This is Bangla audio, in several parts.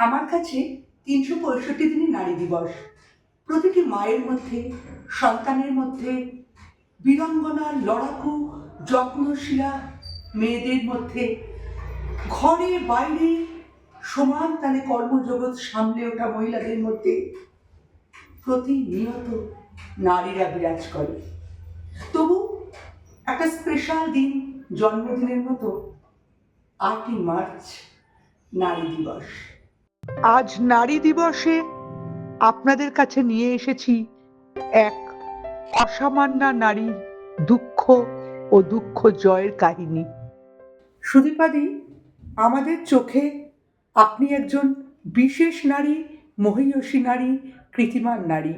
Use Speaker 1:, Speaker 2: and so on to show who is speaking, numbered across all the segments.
Speaker 1: আমার কাছে ৩৬৫ দিনই নারী দিবস। প্রতিটি মায়ের মধ্যে, সন্তানের মধ্যে, বীরাঙ্গনার লড়াকু যত্নশীলা মেয়েদের মধ্যে, ঘরে বাইরে সমান তালে কর্মজগৎ সামলে ওঠা মহিলাদের মধ্যে প্রতিনিয়ত নারীরা বিরাজ করে। তবু একটা স্পেশাল দিন, জন্মদিনের মতো ৮ই মার্চ নারী দিবস। আজ নারী দিবসে আপনাদের কাছে নিয়ে এসেছি এক অসামান্যা নারীর দুঃখ ও দুঃখ জয়ের কাহিনী। সুদীপাদি, আমাদের চোখে আপনি একজন বিশেষ নারী, মহীয়সী নারী, কৃতিমান নারী।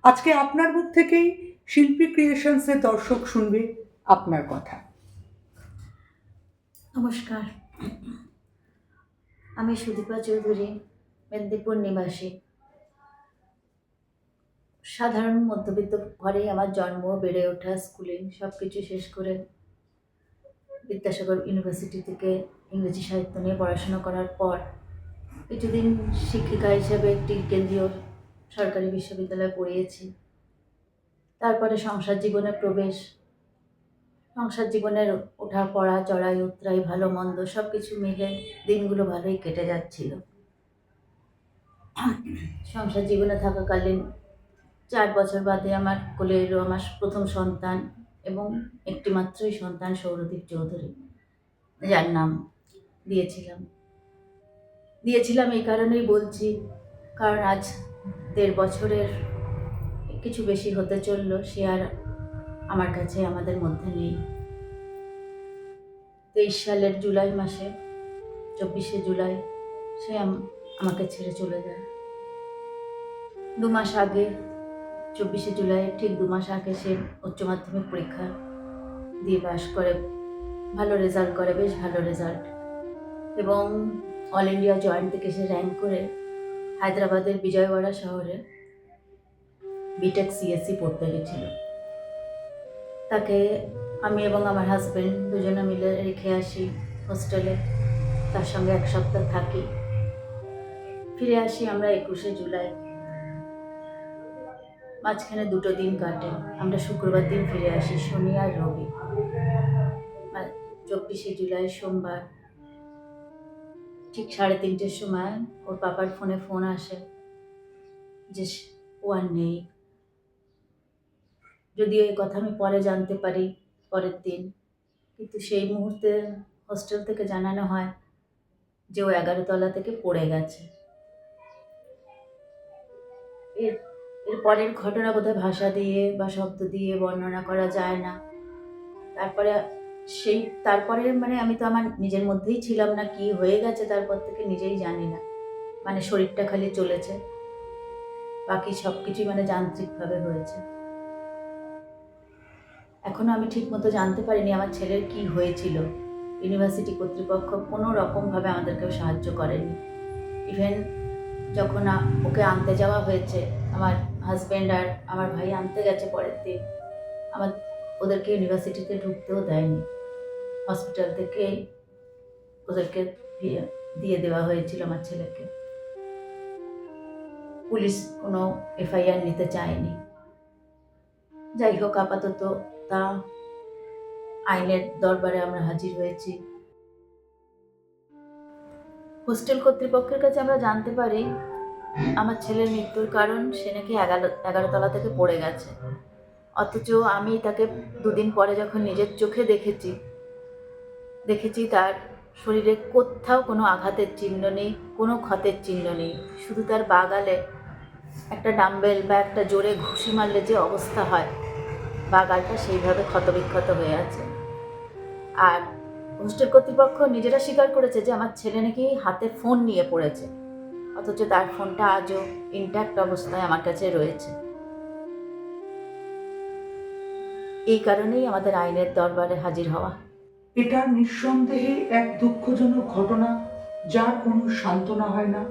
Speaker 1: আজকে আপনার মুখ থেকেই শিল্পী ক্রিয়েশনসের দর্শক শুনবে আপনার কথা।
Speaker 2: নমস্কার, আমি সুদীপা চৌধুরী, মেদিনীপুর নিবাসী। সাধারণ মধ্যবিত্ত ঘরেই আমার জন্ম, বেড়ে ওঠা, স্কুলিং সব কিছু শেষ করে বিদ্যাসাগর ইউনিভার্সিটি থেকে ইংরেজি সাহিত্য নিয়ে পড়াশোনা করার পর কিছুদিন শিক্ষিকা হিসেবে একটি কেন্দ্রীয় সরকারি বিশ্ববিদ্যালয়ে পড়িয়েছি। তারপরে সংসার জীবনে প্রবেশ। সংসার জীবনের ওঠা পড়া, চড়াই উতরাই, ভালো মন্দ সব কিছু মিলে দিনগুলো ভালোই কেটে যাচ্ছিল। সংসার জীবনে থাকাকালীন 4 বছর বাদে আমার কোলে এলো আমার প্রথম সন্তান এবং একটি মাত্রই সন্তান সৌরদীপ চৌধুরী, যার নাম দিয়েছিলাম এই কারণেই বলছি, কারণ আজ 1.5 বছরের কিছু বেশি হতে চললো, সে আর আমার কাছে আমাদের মধ্যে নেই। 23 সালের জুলাই মাসে 24শে জুলাই সে আমাকে ছেড়ে চলে যায়। 2 মাস আগে, 24শে জুলাই ঠিক 2 মাস আগে সে উচ্চ মাধ্যমিক পরীক্ষা দিয়ে পাশ করে, ভালো রেজাল্ট করে, বেশ ভালো রেজাল্ট, এবং অল ইন্ডিয়া জয়েন্ট থেকে সে র্যাঙ্ক করে হায়দ্রাবাদের বিজয়ওয়াড়া শহরে বিটেক সিএসসি পড়তে গেছিল। তাকে আমি এবং আমার হাজব্যান্ড দুজনে মিলে রেখে আসি হোস্টেলে, তার সঙ্গে 1 সপ্তাহ থাকি। ফিরে আসি আমরা 21শে জুলাই। মাঝখানে 2টো দিন কাটে। আমরা শুক্রবার দিন ফিরে আসি, শনি আর রবি। 24শে জুলাই সোমবার ঠিক 3:30-র সময় ওর পাপার ফোনে ফোন আসে যে ও আর নেই। যদিও এই কথা আমি পরে জানতে পারি, পরের দিন, কিন্তু সেই মুহূর্তে হোস্টেল থেকে জানানো হয় যে ও 11 তলা থেকে পড়ে গেছে। এর পরের ঘটনা বোধহয় ভাষা দিয়ে বা শব্দ দিয়ে বর্ণনা করা যায় না। তারপরে মানে আমি তো আমার নিজের মধ্যেই ছিলাম না, কি হয়ে গেছে তারপর থেকে নিজেই জানি না। মানে শরীরটা খালি চলেছে, বাকি সব কিছুই মানে যান্ত্রিকভাবে হয়েছে। এখনো আমি ঠিক মতো জানতে পারিনি আমার ছেলের কি হয়েছিল। ইউনিভার্সিটি কর্তৃপক্ষ কোনো রকমভাবে আমাদেরকেও সাহায্য করেনি। ইভেন যখন ওকে আনতে যাওয়া হয়েছে, আমার হাজব্যান্ড আর আমার ভাই আনতে গেছে পরের দিন, ওদেরকে ইউনিভার্সিটিতে ঢুকতেও দেয়নি। হসপিটাল থেকে ওদেরকে দিয়ে দেওয়া হয়েছিল আমার ছেলেকে। পুলিশ কোনো এফআইআর নিতে চায়নি। যাই হোক, আপাতত তা আইনের দরবারে আমরা হাজির হয়েছি। হোস্টেল কর্তৃপক্ষের কাছে আমরা জানতে পারি আমার ছেলের মৃত্যুর কারণ সে নাকি 11 তলা থেকে পড়ে গেছে। অথচ আমি তাকে 2 দিন পরে যখন নিজের চোখে দেখেছি তার শরীরে কোথাও কোনো আঘাতের চিহ্ন নেই, কোনো ক্ষতের চিহ্ন নেই। শুধু তার বাগালে একটা ডাম্বেল বা একটা জোরে ঘুষি মারলে যে অবস্থা হয়, বাগালটা সেইভাবে ক্ষতবিক্ষত হয়ে আছে। আর হোস্টেল কর্তৃপক্ষ নিজেরা স্বীকার করেছে যে আমার ছেলে নাকি হাতে ফোন নিয়ে পড়েছে, অথচ তার ফোনটা আজও ইনট্যাক্ট অবস্থায় আমার কাছে রয়েছে। এই কারণেই আমাদের আইনের দরবারে হাজির হওয়া।
Speaker 1: এটা নিঃসন্দেহে এক দুঃখজনক ঘটনা, যার কোনো সান্ত্বনা হয় না,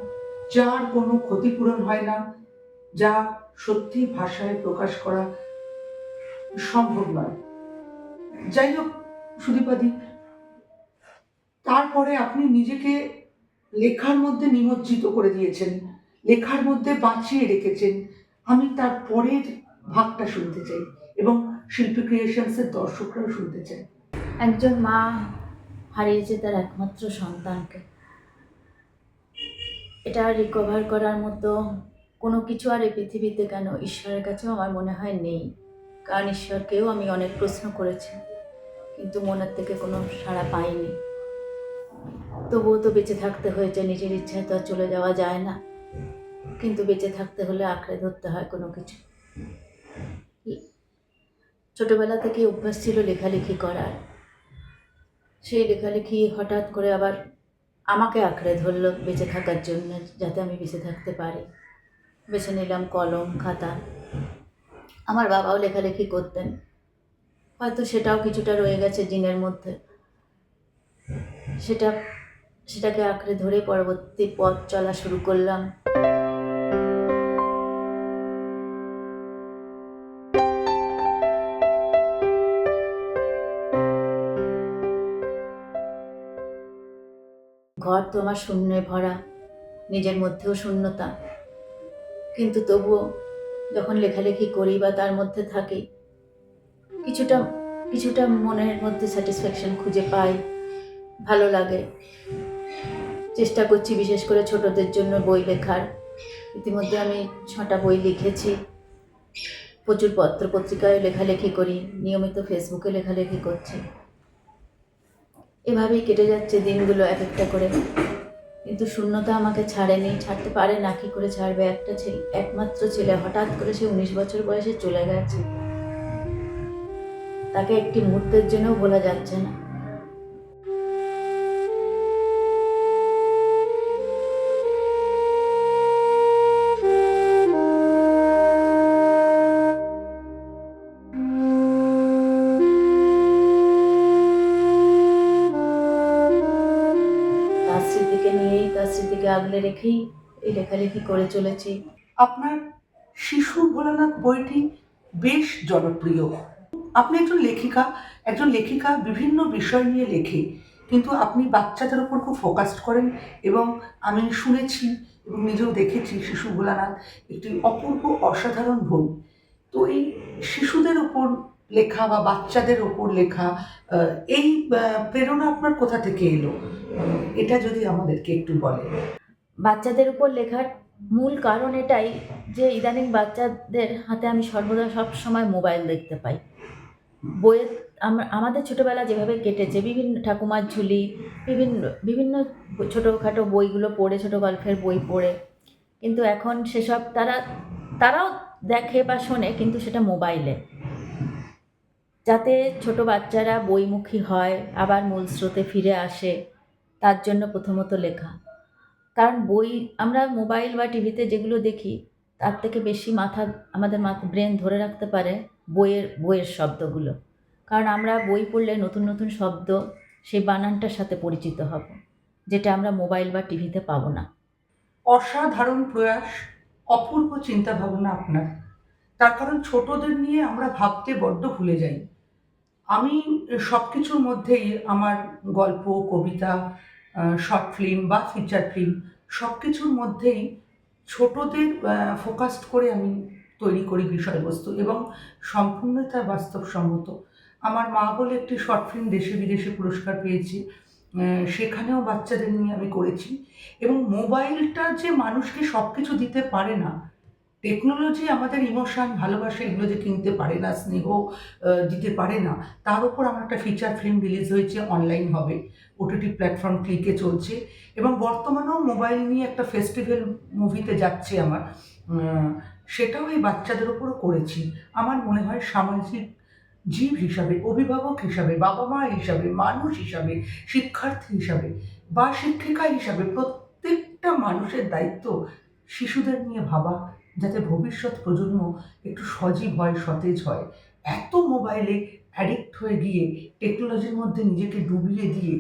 Speaker 1: যার কোনো ক্ষতিপূরণ হয় না, যা সত্যি ভাষায় প্রকাশ করা সম্ভব নয়। যাই হোক সুদীপাদি, তারপরে আপনি নিজেকে লেখার মধ্যে নিমজ্জিত করে দিয়েছেন, লেখার মধ্যে বাঁচিয়ে রেখেছেন। আমি তার পরের ভাগটা শুনতে চাই এবং শিল্পী ক্রিয়েশনসের দর্শকরাও শুনতে চাই।
Speaker 2: একজন মা হারিয়েছে তার একমাত্র সন্তানকে। এটা রিকভার করার মতো কোনো কিছু আর এই পৃথিবীতে কেন, ঈশ্বরের কাছেও আমার মনে হয় নেই। কারণ ঈশ্বরকেও আমি অনেক প্রশ্ন করেছি, কিন্তু মনের থেকে কোনো সাড়া পাইনি। তবুও তো বেঁচে থাকতে হয়েছে, নিজের ইচ্ছায় তো আর চলে যাওয়া যায় না। কিন্তু বেঁচে থাকতে হলে আঁকড়ে ধরতে হয় কোনো কিছু। ছোটবেলা থেকেই অভ্যাস ছিল লেখালেখি করার। সেই লেখালেখি হঠাৎ করে আবার আমাকে আঁকড়ে ধরলো বেঁচে থাকার জন্য, যাতে আমি বেঁচে থাকতে পারি। বেছে নিলাম কলম খাতা। আমার বাবাও লেখালেখি করতেন, হয়তো সেটাও কিছুটা রয়ে গেছে জিনের মধ্যে। সেটাকে আঁকড়ে ধরে পরবর্তী পথ চলা শুরু করলাম। ঘর তো আমার শূন্যে ভরা, নিজের মধ্যেও শূন্যতা, কিন্তু তবুও যখন লেখালেখি করি বা তার মধ্যে থাকি, কিছুটা কিছুটা মনের মধ্যে স্যাটিসফ্যাকশন খুঁজে পাই, ভালো লাগে। চেষ্টা করছি বিশেষ করে ছোটদের জন্য বই লেখার। ইতিমধ্যে আমি 6টা বই লিখেছি। প্রচুর পত্র পত্রিকায় লেখালেখি করি, নিয়মিত ফেসবুকে লেখালেখি করছি। এভাবেই কেটে যাচ্ছে দিনগুলো এক একটা করে। কিন্তু শূন্যতা আমাকে ছাড়েনি, ছাড়তে পারে না। কি করে ছাড়বে? একটা ছেলে, একমাত্র ছেলে, হঠাৎ করে সে 19 বছর বয়সে চলে গেছে। তাকে একটি মুহূর্তের জন্যও ভোলা যাচ্ছে না। তার স্মৃতিকে নিয়েই, তার স্মৃতিকে আগলে রেখেই এই লেখালেখি করে চলেছি।
Speaker 1: আপনার শিশু ভোলানাথ বইটি বেশ জনপ্রিয়। আপনি একজন লেখিকা বিভিন্ন বিষয় নিয়ে লেখে, কিন্তু আপনি বাচ্চাদের উপর খুব ফোকাসড করেন এবং আমি শুনেছি এবং নিজেও দেখেছি শিশু ভোলানাথ একটি অপূর্ব অসাধারণ বই। তো এই শিশুদের ওপর লেখা বা বাচ্চাদের ওপর লেখা, এই প্রেরণা আপনার কোথা থেকে এলো? এটা যদি আমাদেরকে একটু বলেন।
Speaker 2: বাচ্চাদের উপর লেখার মূল কারণ এটাই যে ইদানিং বাচ্চাদের হাতে আমি সর্বদা সব সময় মোবাইল দেখতে পাই। বইয়ের আমাদের ছোটোবেলা যেভাবে কেটেছে, বিভিন্ন ঠাকুমার ঝুলি, বিভিন্ন বিভিন্ন ছোটোখাটো বইগুলো পড়ে, ছোটো গল্পের বই পড়ে, কিন্তু এখন সেসব তারাও দেখে বা শোনে, কিন্তু সেটা মোবাইলে। যাতে ছোট বাচ্চারা বইমুখী হয়, আবার মূল স্রোতে ফিরে আসে, তার জন্য প্রথমত লেখা। কারণ বই আমরা মোবাইল বা টিভিতে যেগুলো দেখি, তার থেকে বেশি আমাদের ব্রেন ধরে রাখতে পারে বইয়ের শব্দগুলো। কারণ আমরা বই পড়লে নতুন নতুন শব্দ, সেই বানানটার সাথে পরিচিত হব, যেটা আমরা মোবাইল বা টিভিতে পাবো না।
Speaker 1: অসাধারণ প্রয়াস, অপূর্ব চিন্তা ভাবনা আপনার। তার কারণ ছোটদের নিয়ে আমরা ভাবতে বড্ড ভুলে যাই। আমি সব কিছুর মধ্যেই আমার গল্প, কবিতা, শর্ট ফিল্ম বা ফিচার ফিল্ম, সব কিছুর মধ্যেই ছোটদের ফোকাসড করে আমি তৈরি করি বিষয়বস্তু এবং সম্পূর্ণই তার বাস্তবসম্মত। আমার মা বলে একটি শর্ট ফিল্ম দেশে বিদেশে পুরস্কার পেয়েছি, সেখানেও বাচ্চাদের নিয়ে আমি করেছি। এবং মোবাইলটা যে মানুষকে সব কিছু দিতে পারে না, টেকনোলজি আমাদের ইমোশন, ভালোবাসা এগুলো যে কিনতে পারে না, স্নেহ দিতে পারে না, তার উপর আমার একটা ফিচার ফিল্ম রিলিজ হয়েছে, অনলাইন হবে, ওটিটি প্ল্যাটফর্ম ক্লিকে চলছে এবং বর্তমানেও মোবাইল নিয়ে একটা ফেস্টিভ্যাল মুভিতে যাচ্ছে আমার, সেটাও এই বাচ্চাদের উপরও করেছি। আমার মনে হয় সামাজিক জীব হিসাবে, অভিভাবক হিসাবে, বাবা মা হিসাবে, মানুষ হিসাবে, শিক্ষার্থী হিসাবে বা শিক্ষিকা হিসাবে প্রত্যেকটা মানুষের দায়িত্ব শিশুদের নিয়ে ভাবা, যাতে ভবিষ্যৎ প্রজন্ম একটু সজীব হয়, সতেজ হয়। এত মোবাইলে অ্যাডিক্ট হয়ে গিয়ে টেকনোলজির মধ্যে নিজেকে ডুবিয়ে দিয়ে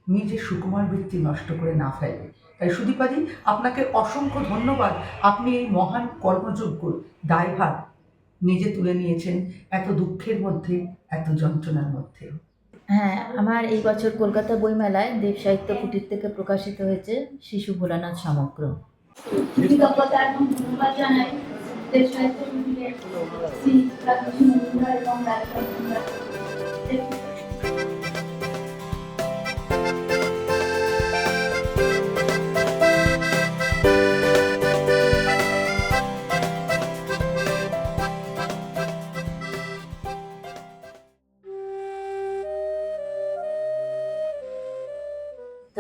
Speaker 1: নিজের সুকুমার বৃত্তি নষ্ট করে না ফেলে। তাই সুদীপাদি, আপনাকে অসংখ্য ধন্যবাদ। আপনি এই মহান কর্মযোগ্য দায়ভার নিজে তুলে নিয়েছেন, এত দুঃখের মধ্যে, এত যন্ত্রণার মধ্যে।
Speaker 2: হ্যাঁ, আমার এই বছর কলকাতা বইমেলায় দেব সাহিত্য কুটির থেকে প্রকাশিত হয়েছে শিশু ভোলানাথ সমগ্র।
Speaker 3: কৃতজ্ঞতা এবং ধন্যবাদ জানাই দেশ সাহিত্য কুটিরের শ্রী রাজশ্রী মজুমদার এবং রাজা মজুমদার।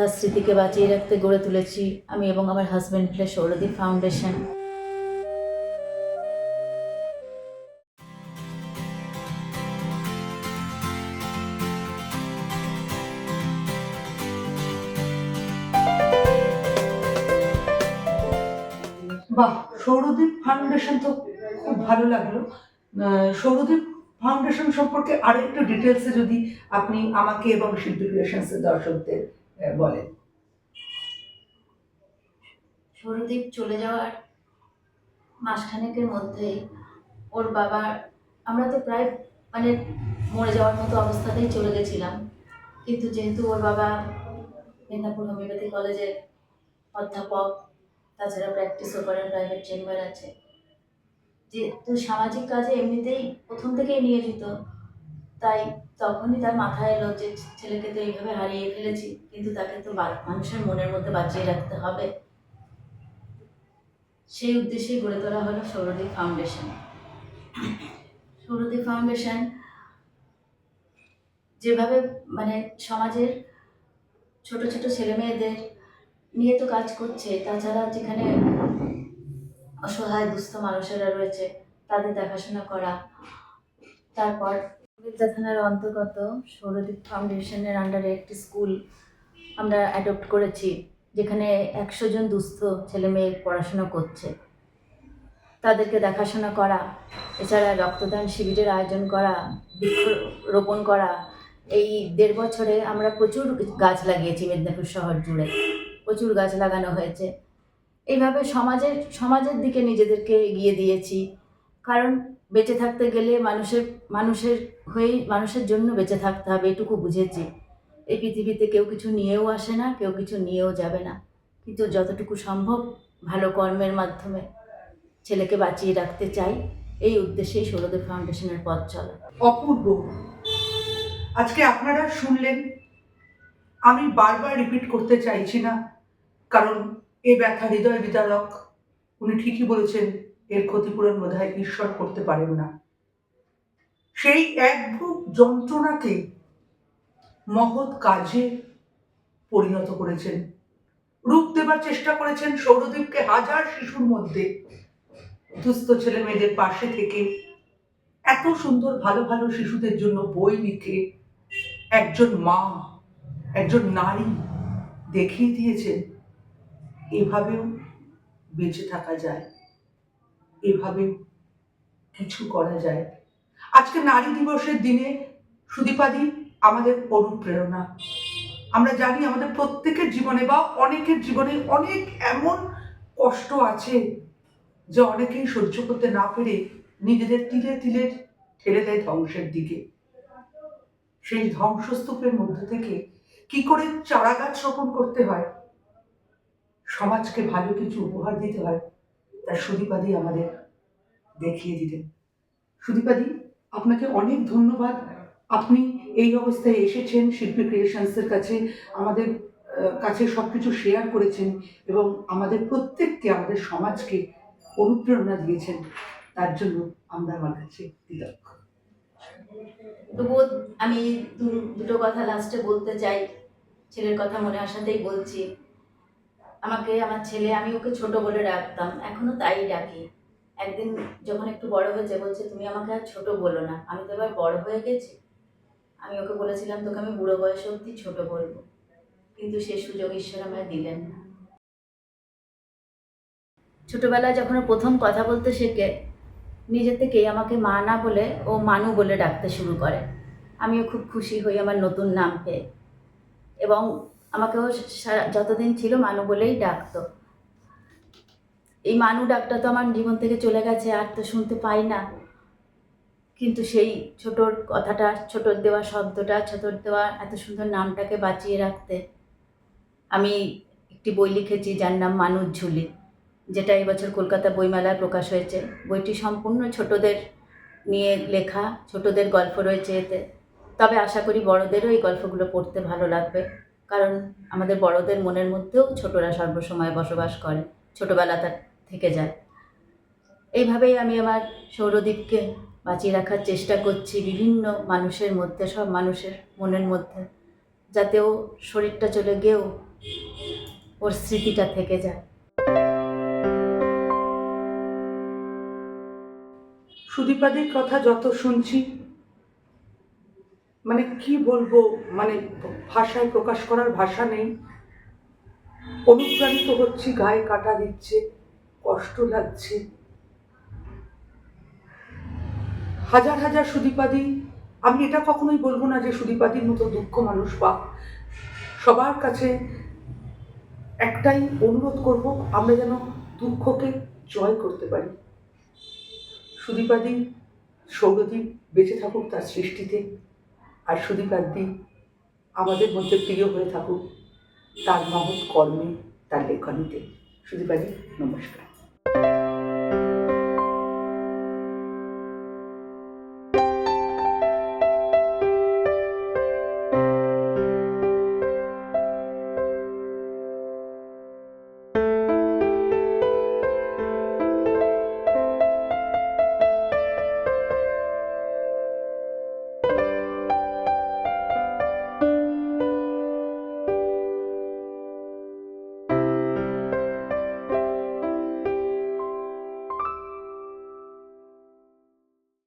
Speaker 2: তার স্মৃতিকে বাঁচিয়ে রাখতে গড়ে তুলেছি আমি এবং আমার হাজব্যান্ড মিলে সৌরদীপ ফাউন্ডেশন।
Speaker 1: বাহ, সৌরদীপ ফাউন্ডেশন তো খুব ভালো লাগলো। সৌরদীপ ফাউন্ডেশন সম্পর্কে আরো একটু ডিটেলসে যদি আপনি আমাকে এবং শিল্পী ক্রিয়েশনসের দর্শকদের বলেন।
Speaker 2: সৌরদীপ চলে যাওয়ার মাসখানেকের মধ্যেই ওর বাবা, আমরা তো প্রায় মানে মরে যাওয়ার মতো অবস্থাতেই চলে গেছিলাম, কিন্তু যেহেতু ওর বাবা মেদিনীপুর হোমিওপ্যাথি কলেজের অধ্যাপক, তাছাড়া প্র্যাকটিসও করেন, প্রাইভেট চেম্বার আছে, যেহেতু সামাজিক কাজে এমনিতেই প্রথম থেকেই নিয়োজিত, তাই তখনই তার মাথায় এলো যে ছেলেকে তো এইভাবে হারিয়ে ফেলেছি, কিন্তু তাকে তো মানুষের মনের মধ্যে বাঁচিয়ে রাখতে হবে। সেই উদ্দেশ্যেই গড়ে তোলা হলো সৌরদীপ ফাউন্ডেশন। সৌরদীপ ফাউন্ডেশন যেভাবে মানে সমাজের ছোট ছোট ছেলে মেয়েদের নিয়ে তো কাজ করছে, তাছাড়া যেখানে অসহায় দুস্থ মানুষেরা রয়েছে তাদের দেখাশোনা করা। তারপর বিদ্যা থানার অন্তর্গত সৌরদীপ ফাউন্ডেশনের আন্ডারে একটি স্কুল আমরা অ্যাডপ্ট করেছি, যেখানে 100 জন দুস্থ ছেলে মেয়ে পড়াশোনা করছে। তাদেরকে দেখাশোনা করা, এছাড়া রক্তদান শিবিরের আয়োজন করা, বৃক্ষরোপণ করা। এই 1.5 বছরে আমরা প্রচুর গাছ লাগিয়েছি, মেদিনীপুর শহর জুড়ে প্রচুর গাছ লাগানো হয়েছে। এইভাবে সমাজের দিকে নিজেদেরকে এগিয়ে দিয়েছি, কারণ বেঁচে থাকতে গেলে মানুষের হয়েই মানুষের জন্য বেঁচে থাকতে হবে, এটুকু বুঝেছি। এই পৃথিবীতে কেউ কিছু নিয়েও আসে না, কেউ কিছু নিয়েও যাবে না, কিন্তু যতটুকু সম্ভব ভালো কর্মের মাধ্যমে ছেলেকে বাঁচিয়ে রাখতে চাই। এই উদ্দেশ্যেই সৌরদীপ ফাউন্ডেশনের পথ চলা।
Speaker 1: অপূর্ব। আজকে আপনারা শুনলেন, আমি বারবার রিপিট করতে চাইছি না, কারণ এ ব্যথা হৃদয় বিদারক। উনি ঠিকই বলেছেন, এর ক্ষতিপূরণ বোধহয় ঈশ্বর করতে পারেন না। সেই একভুক যন্ত্রণাকে মহৎ কাজে পরিণত করেছেন, রূপ দেবার চেষ্টা করেছেন। সৌরদীপকে হাজার শিশুর মধ্যে দুস্থ ছেলে মেয়েদের পাশে থেকে এত সুন্দর ভালো ভালো শিশুদের জন্য বই লিখে একজন মা, একজন নারী দেখিয়ে দিয়েছেন এভাবেও বেঁচে থাকা যায়, এভাবেও কিছু করা যায়। আজকে নারী দিবসের দিনে সুদীপাদি আমাদের অনুপ্রেরণা। আমরা জানি আমাদের প্রত্যেকের জীবনে বা অনেকের জীবনে অনেক এমন কষ্ট আছে যে অনেকেই সহ্য করতে না পেরে নিজেদের তিলে তিলে ঠেলে দেয় ধ্বংসের দিকে। সেই ধ্বংসস্তূপের মধ্যে থেকে কি করে চারা গাছ রোপণ করতে হয়, সমাজকে ভালো কিছু উপহার দিতে হয়, তা সুদীপাদি আমাদের দেখিয়ে দিতেন। সুদীপাদি, আপনাকে অনেক ধন্যবাদ। আপনি এই অবস্থায় এসেছেন, শিল্পী ক্রিয়েশনসের কাছে আমাদের কাছে সবকিছু শেয়ার করেছেন এবং আমাদের প্রত্যেককে, আমাদের সমাজকে অনুপ্রেরণা দিয়েছেন। তার জন্য আমরা আমার কাছে কৃতজ্ঞ।
Speaker 2: তবুও আমি দুটো কথা লাস্টে বলতে চাই, ছেলের কথা মনে আসাতেই বলছি। আমার ছেলে, আমি ওকে ছোট বলে ডাকতাম, এখনো তাই ডাকি। একদিন যখন একটু বড় হয়েছে বলছে, তুমি আমাকে আর ছোট বলো না, আমি তো এবার বড় হয়ে গেছি। আমি ওকে বলেছিলাম, তোকে আমি বুড়ো বয়সে অবধি ছোট বলবো, কিন্তু সে সুযোগ ঈশ্বর আমায় দিলেন না। ছোটবেলায় যখন ও প্রথম কথা বলতে শেখে, নিজে থেকেই আমাকে মা না বলে ও মানু বলে ডাকতে শুরু করে। আমিও খুব খুশি হই আমার নতুন নাম পেয়ে, এবং আমাকেও যতদিন ছিল মানু বলেই ডাকতো। এই মানু ডাকটা তো আমার জীবন থেকে চলে গেছে, আর তো শুনতে পাই না, কিন্তু সেই ছোটোর কথাটা, ছোটোর দেওয়া শব্দটা, ছোটোর দেওয়া এত সুন্দর নামটাকে বাঁচিয়ে রাখতে আমি একটি বই লিখেছি যার নাম মানুষ ঝুলি, যেটা এবছর কলকাতা বইমেলায় প্রকাশ হয়েছে। বইটি সম্পূর্ণ ছোটদের নিয়ে লেখা, ছোটদের গল্প রয়েছে এতে। তবে আশা করি বড়দেরও এই গল্পগুলো পড়তে ভালো লাগবে, কারণ আমাদের বড়দের মনের মধ্যেও ছোটরা সর্বসময় বসবাস করে, ছোটবেলাটা থেকে যায়। এইভাবেই আমি আমার সৌরদীপকে বাঁচিয়ে রাখার চেষ্টা করছি বিভিন্ন মানুষের মধ্যে, সব মানুষের মনের মধ্যে, যাতে ও শরীরটা চলে গিয়েও ওর স্মৃতিটা থেকে যায়।
Speaker 1: সুদীপাদির কথা যত শুনছি, মানে কি বলবো, মানে ভাষায় প্রকাশ করার ভাষা নেই। অনুপ্রাণিত হচ্ছি, গায়ে কাটা দিচ্ছে, কষ্ট লাগছে। হাজার হাজার সুদীপাদি, আমি এটা কখনোই বলবো না যে সুদীপাদির মতো দুঃখ মানুষ পাক। সবার কাছে একটাই অনুরোধ করব, আমরা যেন দুঃখকে জয় করতে পারি। সুদীপাদি, সৌরদীপ বেঁচে থাকুক তার সৃষ্টিতে, আর সুদীপাদি আমাদের মধ্যে প্রিয় হয়ে থাকুক তার মহৎ কর্মে, তার লেখনীতে। সুদীপাদি, নমস্কার।